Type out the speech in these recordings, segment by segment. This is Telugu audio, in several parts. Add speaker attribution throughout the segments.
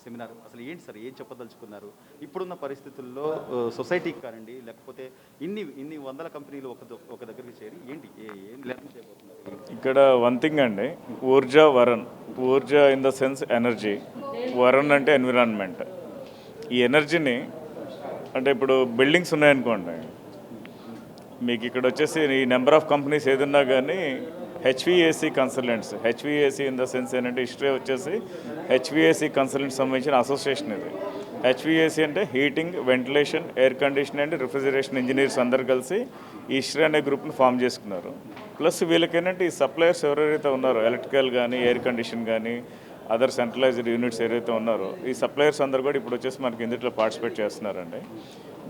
Speaker 1: సెమినార్ అసలు ఏంటి సార్? ఏం చెప్పదలుచుకున్నారు? ఇప్పుడున్న పరిస్థితుల్లో సొసైటీకి కానివ్వండి, లేకపోతే ఇన్ని ఇన్ని వందల కంపెనీలు ఒక దగ్గరికి చేరి ఏంటి ఏం లెర్న్ చేయబోతున్నారు?
Speaker 2: ఇక్కడ వన్ థింగ్ అండి, ఊర్జా వరన్. Urja in the sense energy, వరన్ అంటే ఎన్విరాన్మెంట్. ఈ ఎనర్జీని అంటే ఇప్పుడు బిల్డింగ్స్ ఉన్నాయనుకోండి, మీకు ఇక్కడ వచ్చేసి ఈ నెంబర్ ఆఫ్ కంపెనీస్ ఏదన్నా కానీ HVAC consultants, HVAC in the sense ఏంటంటే హిస్టరీ వచ్చేసి హెచ్విఏసి కన్సల్టెంట్స్ సంబంధించిన అసోసియేషన్ ఇది. హెచ్విఏసి అంటే heating, ventilation, air condition and refrigeration engineers అందరు కలిసి ఈ హిస్టరీ అనే గ్రూప్ని ఫామ్ చేసుకున్నారు. ప్లస్ వీళ్ళకి ఏంటంటే ఈ సప్లయర్స్ ఎవరైతే ఉన్నారో ఎలక్ట్రికల్ కానీ, ఎయిర్ కండిషన్ కానీ, అదర్ సెంట్రలైజ్డ్ యూనిట్స్ ఏదైతే ఉన్నారో ఈ సప్లయర్స్ అందరు కూడా ఇప్పుడు వచ్చేసి మనకి ఇందులో పార్టిసిపేట్ చేస్తున్నారండి.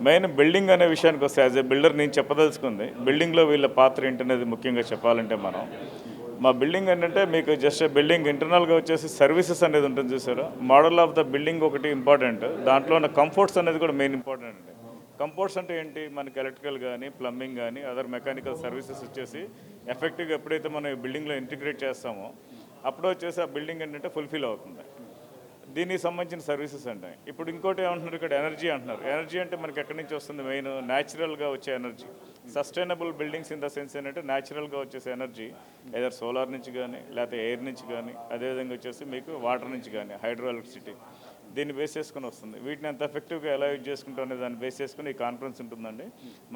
Speaker 2: మెయిన్ బిల్డింగ్ అనే విషయానికి వస్తే యాజ్ ఏ బిల్డర్ నేను చెప్పదలుచుకుంది, బిల్డింగ్లో వీళ్ళ పాత్ర ఏంటనేది ముఖ్యంగా చెప్పాలంటే మా బిల్డింగ్ ఏంటంటే మీకు జస్ట్ బిల్డింగ్ ఇంటర్నల్గా వచ్చేసి సర్వీసెస్ అనేది ఉంటుంది చూసారా. మోడల్ ఆఫ్ ద బిల్డింగ్ ఒకటి ఇంపార్టెంట్, దాంట్లో ఉన్న కంఫర్ట్స్ అనేది కూడా మెయిన్ ఇంపార్టెంట్ అండి. కంఫర్ట్స్ అంటే ఏంటి, మనకి ఎలక్ట్రికల్ కానీ, ప్లంబింగ్ కానీ, అదర్ మెకానికల్ సర్వీసెస్ వచ్చేసి ఎఫెక్టివ్గా ఎప్పుడైతే మనం ఈ బిల్డింగ్లో ఇంటిగ్రేట్ చేస్తామో అప్పుడు వచ్చేసి ఆ బిల్డింగ్ ఏంటంటే ఫుల్ఫిల్ అవుతుంది. దీనికి సంబంధించిన సర్వీసెస్ అంటాయి. ఇప్పుడు ఇంకోటి ఏమంటున్నారు, ఇక్కడ ఎనర్జీ అంటున్నారు. ఎనర్జీ అంటే మనకి ఎక్కడి నుంచి వస్తుంది, మెయిన్ న్యాచురల్గా వచ్చే energy. Sustainable buildings in the sense ఏంటంటే న్యాచురల్గా వచ్చేసి ఎనర్జీ ఏదర్ సోలార్ నుంచి కానీ, లేకపోతే ఎయిర్ నుంచి కానీ, అదేవిధంగా వచ్చేసి మీకు వాటర్ నుంచి కానీ, హైడ్రో ఎలక్ట్రిసిటీ, దీన్ని బేస్ చేసుకుని వస్తుంది. వీటిని ఎంత ఎఫెక్టివ్గా ఎలా యూజ్ చేసుకుంటాం అనే దాన్ని బేస్ చేసుకుని ఈ కాన్ఫరెన్స్ ఉంటుందండి.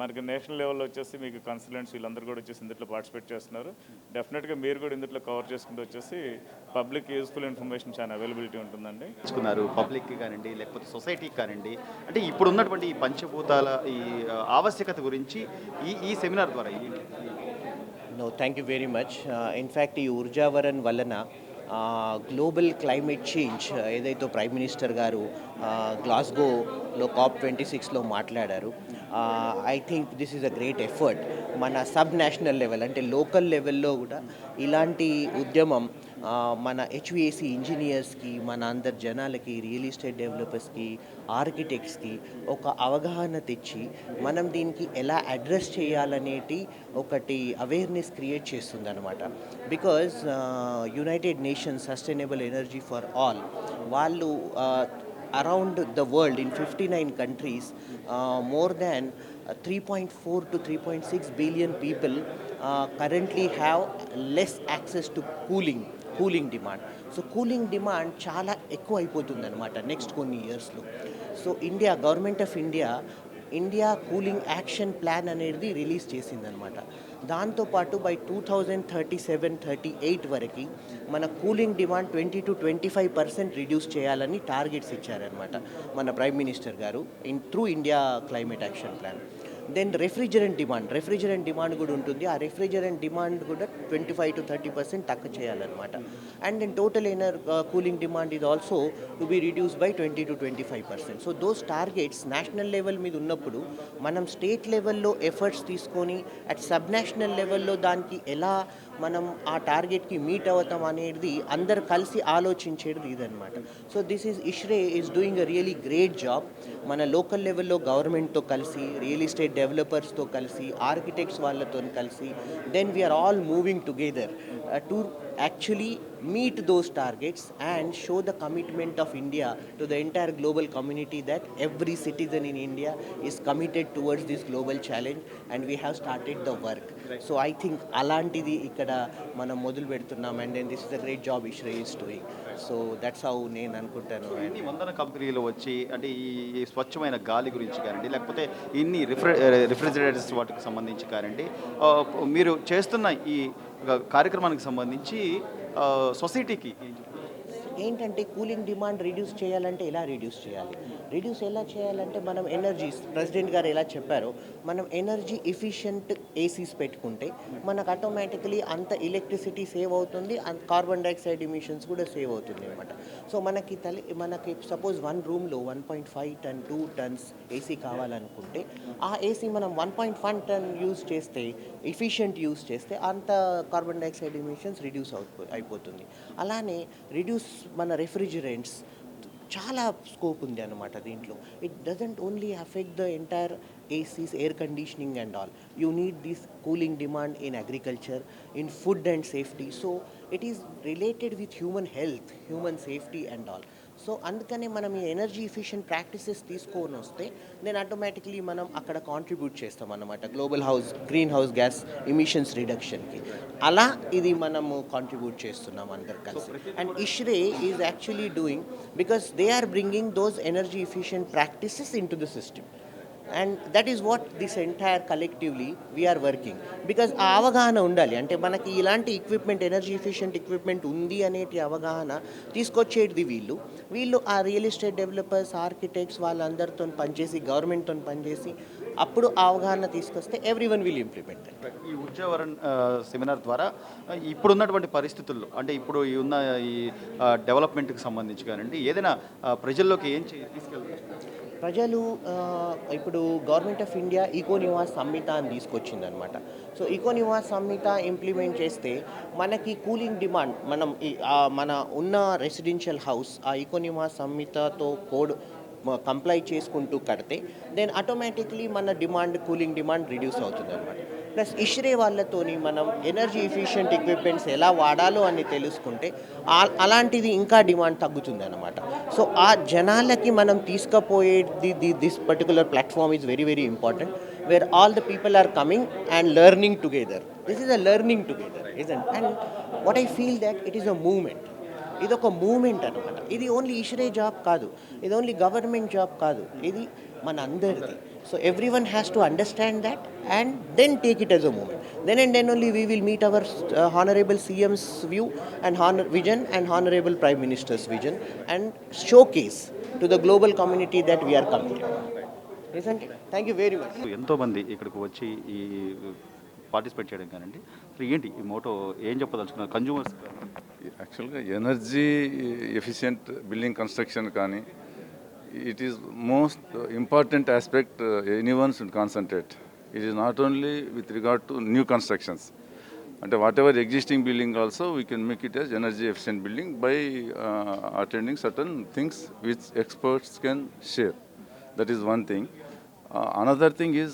Speaker 2: మనకి నేషనల్ లెవెల్లో వచ్చేసి మీకు కన్సల్టెంట్స్ వీళ్ళందరూ కూడా వచ్చేసి ఇందులో పార్టిసిపేట్ చేస్తున్నారు. డెఫినెట్గా మీరు కూడా ఇందులో కవర్ చేసుకుంటూ వచ్చేసి పబ్లిక్ యూజ్ఫుల్ ఇన్ఫర్మేషన్ చాలా అవైలబిలిటీ ఉంటుందండి.
Speaker 1: పబ్లిక్ కానివ్వండి, లేకపోతే సొసైటీకి కానివ్వండి, అంటే ఇప్పుడు ఉన్నటువంటి ఈ పంచభూతాల ఈ ఆవశ్యకత గురించి ఈ ఈ సెమినార్ ద్వారా
Speaker 3: no thank you very much. In fact ఈ ఊర్జావరన్ వలన గ్లోబల్ క్లైమేట్ చేంజ్ ఏదైతే ప్రైమ్ మినిస్టర్ గారు గ్లాస్గోలో COP26లో మాట్లాడారు, I think this is a great effort. మన సబ్ నేషనల్ లెవెల్ అంటే లోకల్ లెవెల్లో కూడా ఇలాంటి ఉద్యమం మన హెచ్విఏసి ఇంజనీర్స్కి, మన అందరి జనాలకి, రియల్ ఎస్టేట్ డెవలపర్స్కి, ఆర్కిటెక్ట్స్కి ఒక అవగాహన తెచ్చి మనం దీనికి ఎలా అడ్రస్ చేయాలనేటి ఒకటి అవేర్నెస్ క్రియేట్ చేస్తుంది అనమాట. Because United nations sustainable energy for all వాళ్ళు around the world in 59 countries, more than 3.4 to 3.6 billion people currently have less access to cooling demand. So cooling demand చాలా ఎక్కువ అయిపోతుంది అనమాట నెక్స్ట్ కొన్ని ఇయర్స్లో. So government of India cooling action plan అనేది రిలీజ్ చేసిందనమాట. దాంతోపాటు బై 2037-38 వరకు మన కూలింగ్ డిమాండ్ 20 to 25% రిడ్యూస్ చేయాలని టార్గెట్స్ ఇచ్చారనమాట మన ప్రైమ్ మినిస్టర్ గారు through India climate action plan. Then refrigerant demand కూడా ఉంటుంది. ఆ రెఫ్రిజరెంట్ డిమాండ్ కూడా 25 to 30% తక్కువ చేయాలన్నమాట. And then total cooling demand ఇది also to be reduce by 20 to 25%. So those targets national level మీద ఉన్నప్పుడు మనం స్టేట్ లెవెల్లో ఎఫర్ట్స్ తీసుకొని అట్ సబ్ నేషనల్ లెవెల్లో దానికి ఎలా మనం ఆ టార్గెట్కి మీట్ అవుతాం అనేది అందరు కలిసి ఆలోచించేది ఇదనమాట. So this is ISHRAE is doing a really great job. మన లోకల్ లెవెల్లో గవర్నమెంట్తో కలిసి, రియల్ ఎస్టేట్ డెవలపర్స్తో కలిసి, ఆర్కిటెక్ట్స్ వాళ్ళతో కలిసి, then we are all moving together to actually meet those targets and show the commitment of India to the entire global community that every citizen in India is committed towards this global challenge and we have started the work. Right. So I think alantidi ikkada manam modulu పెడుతున్నాం and then this is a great job Ishra is doing. So that's how నేను అనుకుంటాను.
Speaker 1: ఇన్ని వందల కంపెనీలు వచ్చి అంటే ఈ స్వచ్ఛమైన గాలి గురించి కానివ్వండి, లేకపోతే ఇన్ని రిఫ్రిజిరేటర్స్ వాటికి సంబంధించి కానివ్వండి, మీరు చేస్తున్న ఈ కార్యక్రమానికి సంబంధించి సొసైటీకి
Speaker 3: ఏంటంటే కూలింగ్ డిమాండ్ రిడ్యూస్ చేయాలంటే ఎలా చేయాలంటే మనం ఎనర్జీ, ప్రెసిడెంట్ గారు ఎలా చెప్పారో, మనం ఎనర్జీ ఎఫిషియెంట్ ఏసీస్ పెట్టుకుంటే మనకు ఆటోమేటికలీ అంత ఎలక్ట్రిసిటీ సేవ్ అవుతుంది, అంత కార్బన్ డైఆక్సైడ్ ఎమిషన్స్ కూడా సేవ్ అవుతుంది అనమాట. సో మనకి సపోజ్ 1 రూమ్లో 1.5 ton 2 tons ఏసీ కావాలనుకుంటే ఆ ఏసీ మనం 1.1 ton యూజ్ చేస్తే, ఎఫిషియెంట్ యూజ్ చేస్తే అంత కార్బన్ డైఆక్సైడ్ ఎమిషన్స్ రిడ్యూస్ అయిపోతుంది. అలానే మన రెఫ్రిజిరెంట్స్ చాలా స్కోప్ ఉంది అనమాట దీంట్లో. It doesn't only affect the entire ACs, air conditioning and all. You need this cooling demand in agriculture, in food and safety. So it is related with human health, human safety and all. So అందుకనే మనం ఈ ఎనర్జీ ఎఫిషియెంట్ ప్రాక్టీసెస్ తీసుకొని వస్తే దెన్ ఆటోమేటిక్లీ మనం అక్కడ కాంట్రిబ్యూట్ చేస్తాం అన్నమాట గ్రీన్ హౌస్ గ్యాస్ ఎమిషన్స్ రిడక్షన్కి. అలా ఇది మనము కాంట్రిబ్యూట్ చేస్తున్నాం అందరు కలిసి. And ISHRAE is actually doing because they are bringing those energy efficient practices into the system. And that is what this entire collectively we are working. Because ఆ అవగాహన ఉండాలి, అంటే మనకి ఇలాంటి ఎక్విప్మెంట్ ఎనర్జీ ఎఫిషియెంట్ ఎక్విప్మెంట్ ఉంది అనేటి అవగాహన తీసుకొచ్చేది వీళ్ళు ఆ రియల్ ఎస్టేట్ డెవలపర్స్, ఆర్కిటెక్ట్స్ వాళ్ళందరితో పనిచేసి, గవర్నమెంట్తో పనిచేసి అప్పుడు ఆ అవగాహన తీసుకొస్తే ఎవ్రీవన్ విల్ ఇంప్లిమెంట్.
Speaker 1: ఈ ఉర్జావరణ్ సెమినార్ ద్వారా ఇప్పుడున్నటువంటి పరిస్థితుల్లో, అంటే ఇప్పుడు ఈ ఉన్న ఈ డెవలప్మెంట్కి సంబంధించి కానివ్వండి, ఏదైనా ప్రజల్లోకి ఏం తీసుకెళ్తారు?
Speaker 3: ప్రజలు ఇప్పుడు government of India eco Nivas Samhita అని తీసుకొచ్చిందనమాట. So eco Nivas Samhita implement చేస్తే మనకి కూలింగ్ డిమాండ్, మన ఉన్న రెసిడెన్షియల్ హౌస్ ఆ ఈకో నివాస్ సంహితతో కోడ్ కంప్లై చేసుకుంటూ కడితే దెన్ ఆటోమేటిక్లీ మన కూలింగ్ డిమాండ్ రిడ్యూస్ అవుతుంది అనమాట. ప్లస్ ఇష్రే వాళ్ళతోని మనం ఎనర్జీ ఎఫిషియెంట్ ఎక్విప్మెంట్స్ ఎలా వాడాలో అని తెలుసుకుంటే అలాంటిది ఇంకా డిమాండ్ తగ్గుతుంది అనమాట. సో ఆ జనాలకి మనం తీసుకుపోయేది this particular platform is very very important, where all the people are coming and learning together. This is a learning together isn't. And what I feel that it is a movement. ఇది ఒక మూవ్మెంట్ అనమాట. ఇది ఓన్లీ ఇష్రే జాబ్ కాదు, ఇది ఓన్లీ గవర్నమెంట్ జాబ్ కాదు, ఇది మన అందరిది. So everyone has to understand that and then take it as a moment. Then only we will meet our honorable CM's view and vision and honorable Prime Minister's vision and showcase to the global community that we are committed. Isn't it? Thank you very much.
Speaker 1: ఎంతోమంది ఇక్కడికి వచ్చి ఈ పార్టిసిపేట్ చేయడం కానండి, ఏంటి ఈ మోటో ఏం చెప్పదలుచుకున్నారు కన్జ్యూమర్స్?
Speaker 4: యాక్చువల్గా ఎనర్జీ ఎఫిషియెంట్ బిల్డింగ్ కన్స్ట్రక్షన్ కానీ it is most important aspect anyone should concentrate. It is not only with regard to new constructions. And whatever existing building also, we can make it as energy efficient building by attending certain things which experts can share. That is one thing. Another thing is,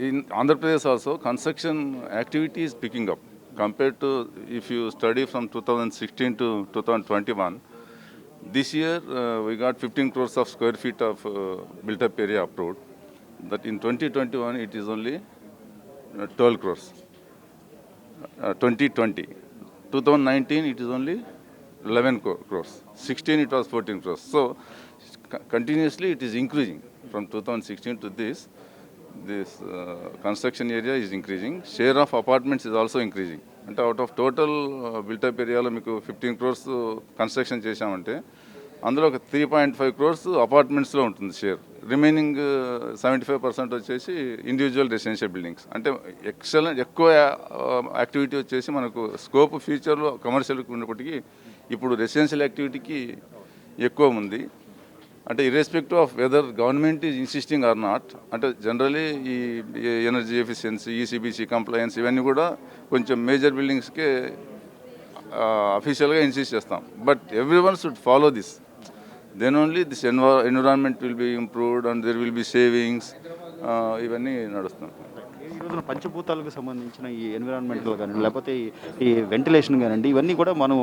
Speaker 4: in Andhra Pradesh also, construction activity is picking up. Compared to if you study from 2016 to 2021, this year we got 15 crores of square feet of built up area approved. That in 2021 it is only 12 crores. 2020. 2019 it is only 11 crores. 16 it was 14 crores. So continuously it is increasing. From 2016 to this construction area is increasing. Share of apartments is also increasing. And out of total built up area lo meeku 15 crores construction చేశామంటే అందులో ఒక 3.5 crores అపార్ట్మెంట్స్లో ఉంటుంది షేర్. రిమైనింగ్ 75% వచ్చేసి ఇండివిజువల్ రెసిడెన్షియల్ బిల్డింగ్స్. అంటే ఎక్కువ యాక్టివిటీ వచ్చేసి మనకు స్కోప్ ఫ్యూచర్లో కమర్షియల్కి ఉన్నప్పటికీ ఇప్పుడు రెసిడెన్షియల్ యాక్టివిటీకి ఎక్కువ ఉంది. అంటే irrespective of whether government is insisting or not, అంటే జనరలీ ఈ ఎనర్జీ ఎఫిషియన్సీ, ఈసీబీసీ కంప్లయన్స్ ఇవన్నీ కూడా కొంచెం మేజర్ బిల్డింగ్స్కే అఫీషియల్గా ఇన్సిస్ట్ చేస్తాం. But every one should follow this. Then only this environment will be improved and there will be savings. ఇవన్నీ నడుస్తాం.
Speaker 1: ఈ రోజున పంచభూతాలకు సంబంధించిన ఈ ఎన్విరాన్మెంటల్ కానీ లేకపోతే ఈ వెంటిలేషన్ కానివ్వండి, ఇవన్నీ కూడా మనం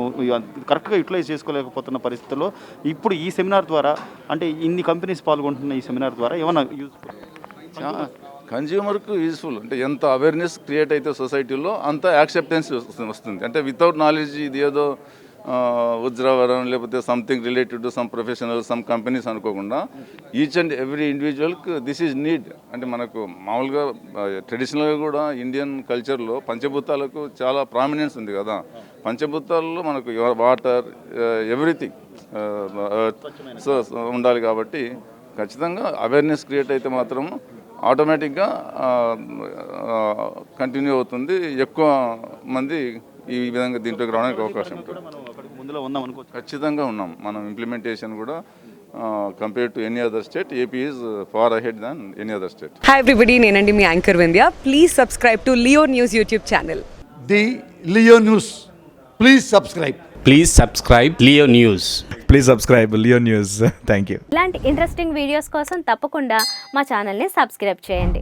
Speaker 1: కరెక్ట్గా యూటిలైజ్ చేసుకోలేకపోతున్న పరిస్థితుల్లో ఇప్పుడు ఈ సెమినార్ ద్వారా, అంటే ఇన్ని కంపెనీస్ పాల్గొంటున్న ఈ సెమినార్ ద్వారా ఏమైనా యూస్ఫుల్
Speaker 4: కన్జ్యూమర్కు యూజ్ఫుల్, అంటే ఎంత అవేర్నెస్ క్రియేట్ అయితే సొసైటీలో అంత యాక్సెప్టెన్స్ వస్తుంది. అంటే వితౌట్ నాలెడ్జ్ ఇది ఏదో ఉజ్రావరం లేకపోతే something related to some professional some companies అనుకోకుండా ఈచ్ అండ్ ఎవ్రీ ఇండివిజువల్కి దిస్ ఈజ్ నీడ్. అంటే మనకు మామూలుగా ట్రెడిషనల్గా కూడా ఇండియన్ కల్చర్లో పంచభూతాలకు చాలా ప్రామినెన్స్ ఉంది కదా. పంచభూతాల్లో మనకు వాటర్, ఎవ్రీథింగ్ సో ఉండాలి. కాబట్టి ఖచ్చితంగా అవేర్నెస్ క్రియేట్ అయితే మాత్రం ఆటోమేటిక్గా కంటిన్యూ అవుతుంది. ఎక్కువ మంది ఈ విధంగా దీంట్లోకి రావడానికి అవకాశం ఉంటుంది. ఖచ్చితంగా ఉన్నాం. మనం ఇంప్లిమెంటేషన్ కూడా compare to any other state, AP is far ahead than any other state.
Speaker 5: Hi everybody, నేనండి మీ anchor Vindhya. Please subscribe to Leo news YouTube channel.
Speaker 6: The Leo news. Please subscribe.
Speaker 7: Please subscribe Leo News.
Speaker 8: Please subscribe Leo News. Thank you.
Speaker 9: ఇలాంటి ఇంట్రెస్టింగ్ వీడియోస్ కోసం తప్పకుండా మా ఛానల్ని సబ్స్క్రైబ్ చేయండి.